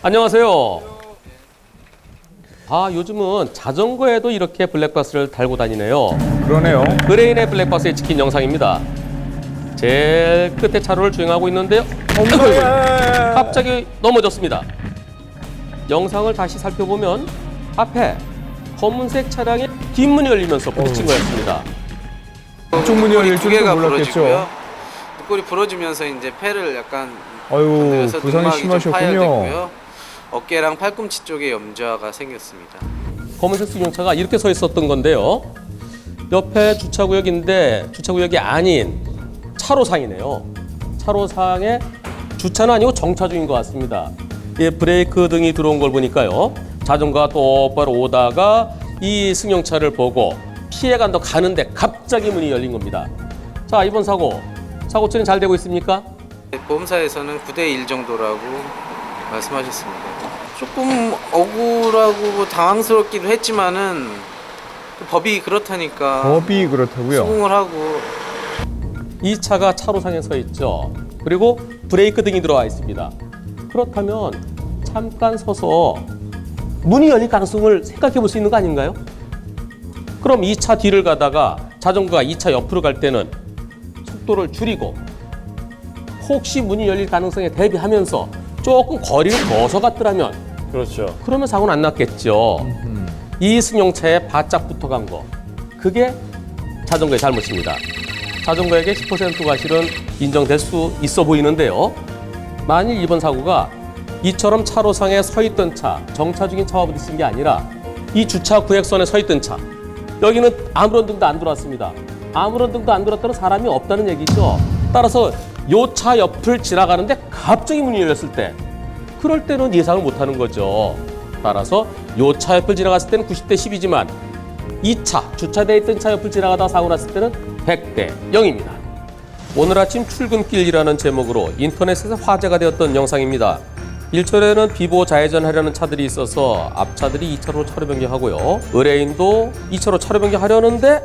안녕하세요. 요즘은 자전거에도 이렇게 블랙박스를 달고 다니네요. 그러네요. 의뢰인의 블랙박스에 찍힌 영상입니다. 제일 끝에 차로를 주행하고 있는데요. 갑자기 넘어졌습니다. 영상을 다시 살펴보면 앞에 검은색 차량의 뒷문이 열리면서 부딪힌 거였습니다. 쪽문이 열릴 두 개가 줄도 몰랐겠죠. 부러지고요. 뒷골이 부러지면서 이제 폐를 약간 아유, 건드려서 부상이 등막이 좀 심하셨군요. 파열됐고요. 어깨랑 팔꿈치 쪽에 염좌가 생겼습니다. 검은색 승용차가 이렇게 서 있었던 건데요. 옆에 주차구역인데 주차구역이 아닌 차로상이네요. 차로상에 주차는 아니고 정차 중인 것 같습니다. 브레이크 등이 들어온 걸 보니까요. 자전거가 똑바로 오다가 이 승용차를 보고 피해간다 가는데 갑자기 문이 열린 겁니다. 자, 이번 사고 처리 잘 되고 있습니까? 보험사에서는 9대1 정도라고 말씀하셨습니다. 조금 억울하고 당황스럽기도 했지만은 법이 그렇다니까 법이 그렇다고요? 수긍을 하고. 이 차가 차로상에 서 있죠. 그리고 브레이크 등이 들어와 있습니다. 그렇다면 잠깐 서서 문이 열릴 가능성을 생각해 볼 수 있는 거 아닌가요? 그럼 이 차 뒤를 가다가 자전거가 이 차 옆으로 갈 때는 속도를 줄이고 혹시 문이 열릴 가능성에 대비하면서 조금 거리를 더 갔더라면 그렇죠. 그러면 사고는 안 났겠죠. 이 승용차에 바짝 붙어간 거, 그게 자전거의 잘못입니다. 자전거에게 10%가 실은 인정될 수 있어 보이는데요. 만일 이번 사고가 이처럼 차로상에 서 있던 차, 정차 중인 차와 부딪힌 게 아니라 이 주차 구획선에 서 있던 차, 여기는 아무런 등도 안 들어왔습니다. 아무런 등도 안 들어왔다는 사람이 없다는 얘기죠. 따라서 요 차 옆을 지나가는데 갑자기 문이 열렸을 때, 그럴 때는 예상을 못하는 거죠. 따라서 요 차 옆을 지나갔을 때는 90대 10이지만 이 차, 주차되어 있던 차 옆을 지나가다가 사고 났을 때는 100대 0입니다. 오늘 아침 출근길이라는 제목으로 인터넷에서 화제가 되었던 영상입니다. 1차로에는 비보 좌회전하려는 차들이 있어서 앞차들이 2차로로 차로 변경하고요. 의뢰인도 2차로 차로 변경하려는데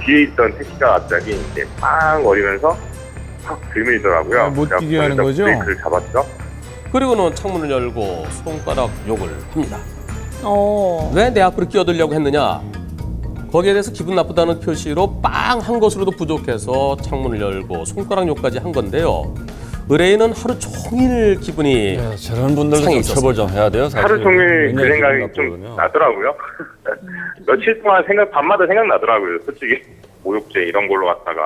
뒤에 있던 택시가 갑자기 이제 빵 거리면서 확 들밀더라고요. 못 뛰게 하는 그래서 거죠? 브레이크를 잡았죠. 그리고는 창문을 열고 손가락 욕을 합니다. 왜 내 앞으로 끼어들려고 했느냐? 거기에 대해서 기분 나쁘다는 표시로 빵 한 것으로도 부족해서 창문을 열고 손가락 욕까지 한 건데요. 의뢰인은 하루 종일 기분이 저런 분들도 상해 좀 있었습니다. 처벌 좀 해야 돼요. 사실. 하루 종일 그 굉장히 생각이 기분 좀 나쁘거든요. 나더라고요. 며칠 동안 밤마다 생각나더라고요. 솔직히 모욕죄 이런 걸로 갖다가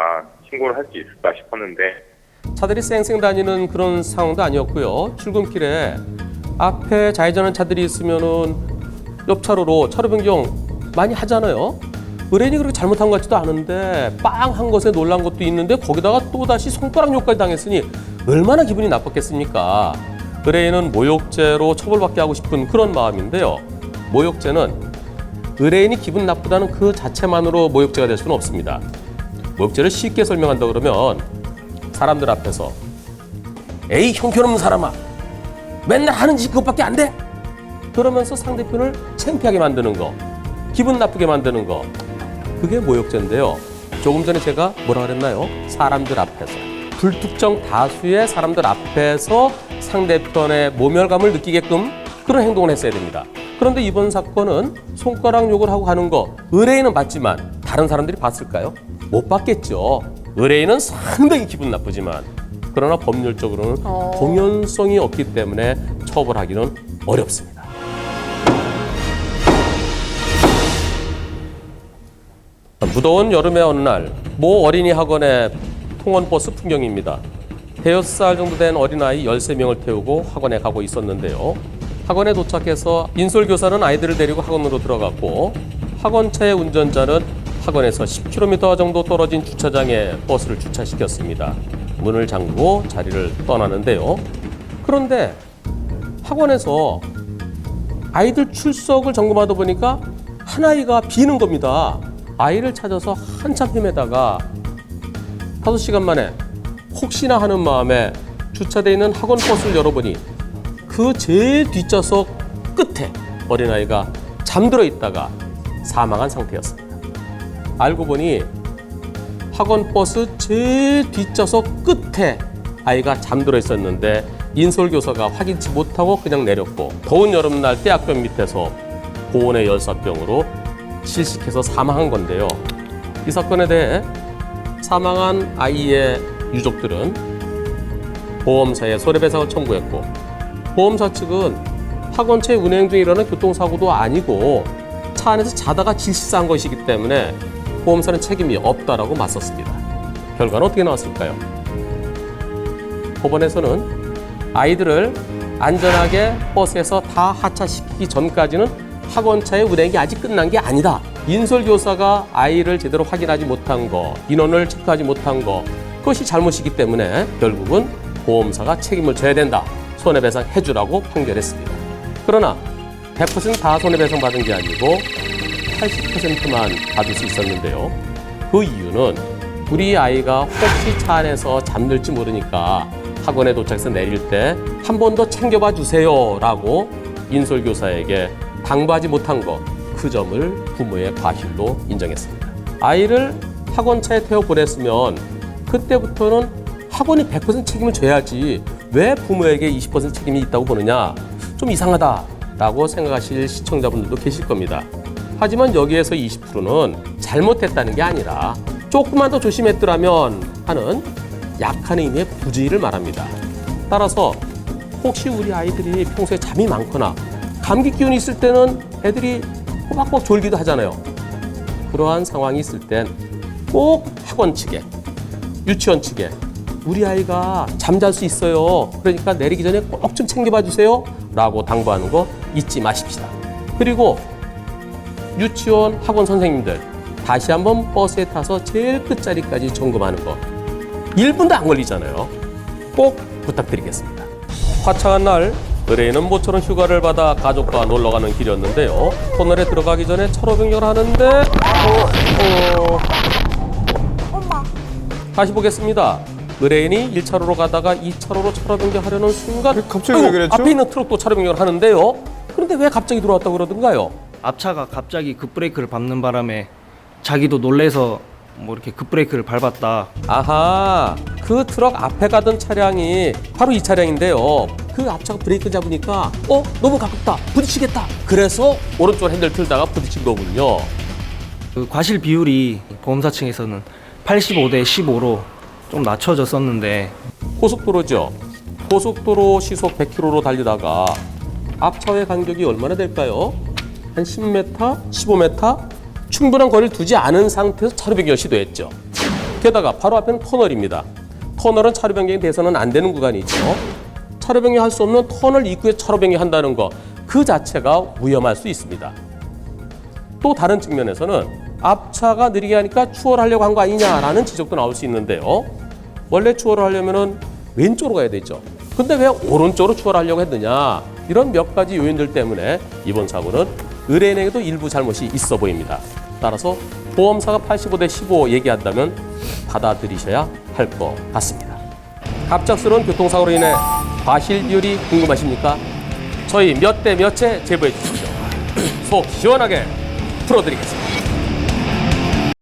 신고를 할 수 있을까 싶었는데. 차들이 쌩쌩 다니는 그런 상황도 아니었고요. 출근길에 앞에 좌회전하는 차들이 있으면은 옆 차로로 차로 변경 많이 하잖아요. 의뢰인이 그렇게 잘못한 것 같지도 않은데 빵 한 것에 놀란 것도 있는데 거기다가 또다시 손가락 욕까지 당했으니 얼마나 기분이 나빴겠습니까? 의뢰인은 모욕죄로 처벌받게 하고 싶은 그런 마음인데요. 모욕죄는 의뢰인이 기분 나쁘다는 그 자체만으로 모욕죄가 될 수는 없습니다. 모욕죄를 쉽게 설명한다 그러면 사람들 앞에서 에이 형편없는 사람아 맨날 하는 짓 그것밖에 안 돼? 그러면서 상대편을 창피하게 만드는 거, 기분 나쁘게 만드는 거, 그게 모욕죄인데요. 조금 전에 제가 뭐라 그랬나요? 사람들 앞에서, 불특정 다수의 사람들 앞에서 상대편의 모멸감을 느끼게끔 그런 행동을 했어야 됩니다. 그런데 이번 사건은 손가락 욕을 하고 가는 거 의뢰인은 봤지만 다른 사람들이 봤을까요? 못 봤겠죠. 의뢰인은 상당히 기분 나쁘지만 그러나 법률적으로는 공연성이 없기 때문에 처벌하기는 어렵습니다. 무더운 여름의 어느 날 모 어린이 학원의 통원버스 풍경입니다. 대여섯 살 정도 된 어린아이 13명을 태우고 학원에 가고 있었는데요. 학원에 도착해서 인솔교사는 아이들을 데리고 학원으로 들어갔고 학원차의 운전자는 학원에서 10km 정도 떨어진 주차장에 버스를 주차시켰습니다. 문을 잠그고 자리를 떠나는데요. 그런데 학원에서 아이들 출석을 점검하다 보니까 한 아이가 비는 겁니다. 아이를 찾아서 한참 헤매다가 5시간 만에 혹시나 하는 마음에 주차되어 있는 학원 버스를 열어보니 그 제일 뒷좌석 끝에 어린아이가 잠들어 있다가 사망한 상태였습니다. 알고 보니 학원 버스 제일 뒷좌석 끝에 아이가 잠들어 있었는데 인솔교사가 확인치 못하고 그냥 내렸고 더운 여름날 떼약볕 밑에서 고온의 열사병으로 질식해서 사망한 건데요. 이 사건에 대해 사망한 아이의 유족들은 보험사에 손해배상을 청구했고 보험사 측은 학원체 운행 중에 일어난 교통사고도 아니고 차 안에서 자다가 질식사한 것이기 때문에 보험사는 책임이 없다라고 맞섰습니다. 결과는 어떻게 나왔을까요? 법원에서는 아이들을 안전하게 버스에서 다 하차시키기 전까지는 학원차의 운행이 아직 끝난 게 아니다. 인솔교사가 아이를 제대로 확인하지 못한 거, 인원을 체크하지 못한 거, 그것이 잘못이기 때문에 결국은 보험사가 책임을 져야 된다. 손해배상 해주라고 판결했습니다. 그러나 100% 다 손해배상 받은 게 아니고 80%만 받을 수 있었는데요. 그 이유는 우리 아이가 혹시 차 안에서 잠들지 모르니까 학원에 도착해서 내릴 때 한 번 더 챙겨봐 주세요 라고 인솔교사에게 당부하지 못한 것, 그 점을 부모의 과실로 인정했습니다. 아이를 학원차에 태워 보냈으면 그때부터는 학원이 100% 책임을 져야지 왜 부모에게 20% 책임이 있다고 보느냐, 좀 이상하다라고 생각하실 시청자분들도 계실 겁니다. 하지만 여기에서 20%는 잘못했다는 게 아니라 조금만 더 조심했더라면 하는 약한 의미의 부주의를 말합니다. 따라서 혹시 우리 아이들이 평소에 잠이 많거나 감기 기운이 있을 때는 애들이 꼬박꼬박 졸기도 하잖아요. 그러한 상황이 있을 땐 꼭 학원 측에, 유치원 측에 우리 아이가 잠잘 수 있어요. 그러니까 내리기 전에 꼭 좀 챙겨봐 주세요 라고 당부하는 거 잊지 마십시다. 그리고 유치원 학원 선생님들 다시 한번 버스에 타서 제일 끝자리까지 점검하는 거 1분도 안 걸리잖아요. 꼭 부탁드리겠습니다. 화창한 날 의뢰인은 모처럼 휴가를 받아 가족과 놀러가는 길이었는데요. 터널에 들어가기 전에 차로 변경을 하는데 다시 보겠습니다. 의뢰인이 1차로로 가다가 2차로로 차로 변경하려는 순간 갑자기 왜 그랬죠? 앞에 있는 트럭도 차로 변경을 하는데요. 그런데 왜 갑자기 들어왔다고 그러던가요? 앞차가 갑자기 급브레이크를 밟는 바람에 자기도 놀래서 뭐 이렇게 급브레이크를 밟았다. 아하, 그 트럭 앞에 가던 차량이 바로 이 차량인데요. 그 앞차가 브레이크 잡으니까 너무 가깝다, 부딪히겠다. 그래서 오른쪽 핸들 틀다가 부딪힌 거군요. 그 과실 비율이 보험사 층에서는 85대 15로 좀 낮춰졌었는데 고속도로죠. 고속도로 시속 100km로 달리다가 앞차와의 간격이 얼마나 될까요? 한 10m, 15m? 충분한 거리를 두지 않은 상태에서 차로 변경을 시도했죠. 게다가 바로 앞에는 터널입니다. 터널은 차로 변경이 돼서는 안 되는 구간이죠. 차로 변경할 수 없는 터널 입구에 차로 변경한다는 거, 그 자체가 위험할 수 있습니다. 또 다른 측면에서는 앞차가 느리게 하니까 추월하려고 한 거 아니냐라는 지적도 나올 수 있는데요. 원래 추월을 하려면 왼쪽으로 가야 되죠. 근데 왜 오른쪽으로 추월하려고 했느냐, 이런 몇 가지 요인들 때문에 이번 사고는 의뢰인에게도 일부 잘못이 있어 보입니다. 따라서 보험사가 85대 15 얘기한다면 받아들이셔야 할 것 같습니다. 갑작스러운 교통사고로 인해 과실 비율이 궁금하십니까? 저희 몇 대 몇에 제보해 주십시오. 속 시원하게 풀어드리겠습니다.